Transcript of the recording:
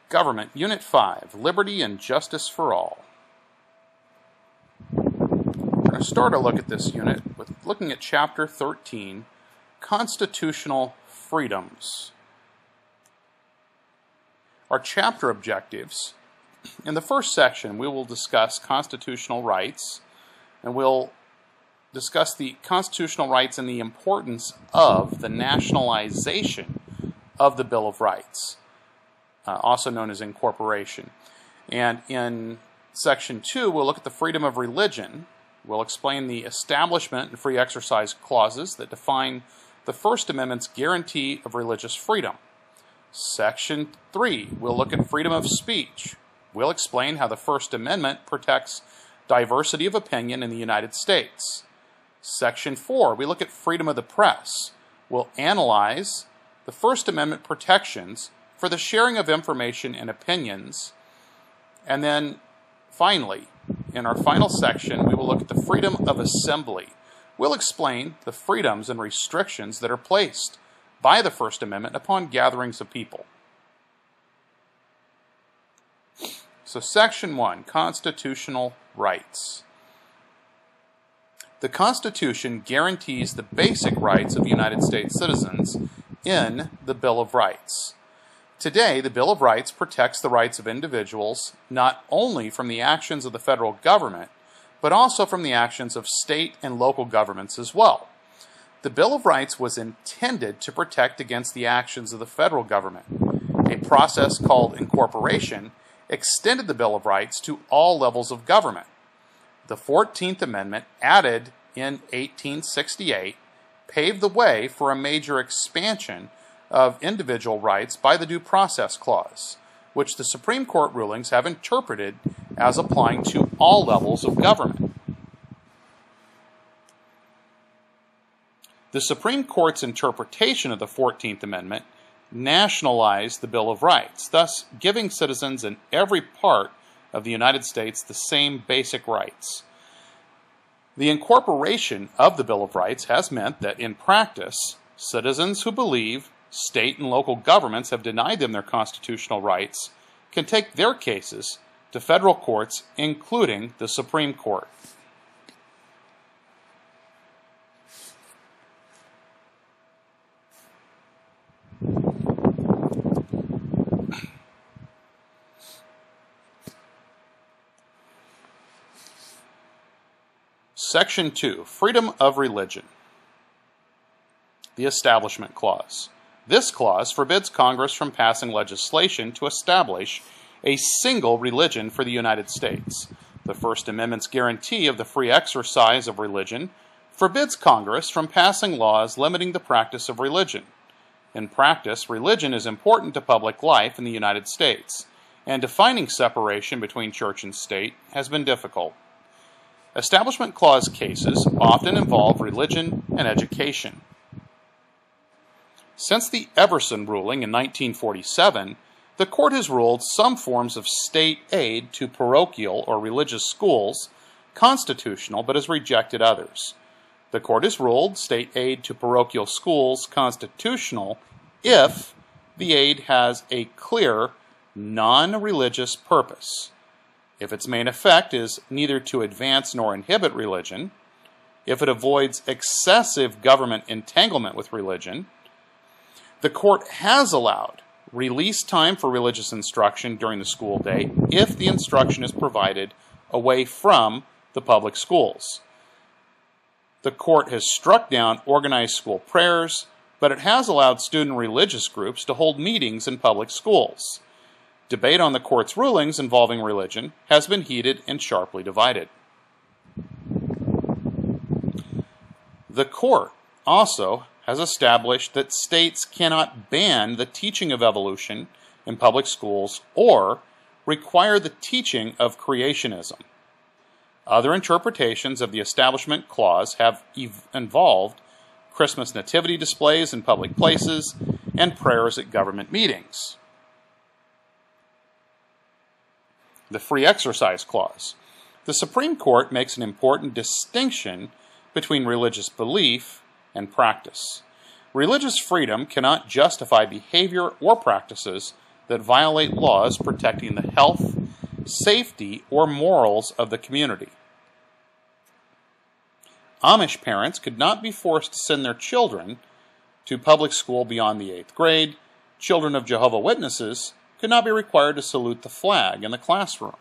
Government, Unit 5, Liberty and Justice for All. We're going to start a look at this unit with looking at Chapter 13, Constitutional Freedoms. Our chapter objectives. In the first section, we will discuss constitutional rights, and we'll discuss the constitutional rights and the importance of the nationalization of the Bill of Rights, also known as incorporation. And in Section 2, we'll look at the freedom of religion. We'll explain the establishment and free exercise clauses that define the First Amendment's guarantee of religious freedom. Section 3, we'll look at freedom of speech. We'll explain how the First Amendment protects diversity of opinion in the United States. Section 4, we look at freedom of the press. We'll analyze the First Amendment protections for the sharing of information and opinions. And then, finally, in our final section, we will look at the freedom of assembly. We'll explain the freedoms and restrictions that are placed by the First Amendment upon gatherings of people. So, Section 1, Constitutional Rights. The Constitution guarantees the basic rights of United States citizens in the Bill of Rights. Today, the Bill of Rights protects the rights of individuals not only from the actions of the federal government, but also from the actions of state and local governments as well. The Bill of Rights was intended to protect against the actions of the federal government. A process called incorporation extended the Bill of Rights to all levels of government. The 14th Amendment, added in 1868, paved the way for a major expansion of individual rights by the Due Process Clause, which the Supreme Court rulings have interpreted as applying to all levels of government. The Supreme Court's interpretation of the 14th Amendment nationalized the Bill of Rights, thus giving citizens in every part of the United States the same basic rights. The incorporation of the Bill of Rights has meant that in practice, citizens who believe state and local governments have denied them their constitutional rights can take their cases to federal courts, including the Supreme Court. Section 2, Freedom of Religion. The Establishment Clause. This clause forbids Congress from passing legislation to establish a single religion for the United States. The First Amendment's guarantee of the free exercise of religion forbids Congress from passing laws limiting the practice of religion. In practice, religion is important to public life in the United States, and defining separation between church and state has been difficult. Establishment Clause cases often involve religion and education. Since the Everson ruling in 1947, the court has ruled some forms of state aid to parochial or religious schools constitutional, but has rejected others. The court has ruled state aid to parochial schools constitutional if the aid has a clear, non-religious purpose, if its main effect is neither to advance nor inhibit religion, if it avoids excessive government entanglement with religion. The court has allowed release time for religious instruction during the school day if the instruction is provided away from the public schools. The court has struck down organized school prayers, but it has allowed student religious groups to hold meetings in public schools. Debate on the court's rulings involving religion has been heated and sharply divided. The court also has established that states cannot ban the teaching of evolution in public schools or require the teaching of creationism. Other interpretations of the Establishment Clause have involved Christmas nativity displays in public places and prayers at government meetings. The Free Exercise Clause. The Supreme Court makes an important distinction between religious belief and practice. Religious freedom cannot justify behavior or practices that violate laws protecting the health, safety, or morals of the community. Amish parents could not be forced to send their children to public school beyond the 8th grade. Children of Jehovah's Witnesses could not be required to salute the flag in the classroom.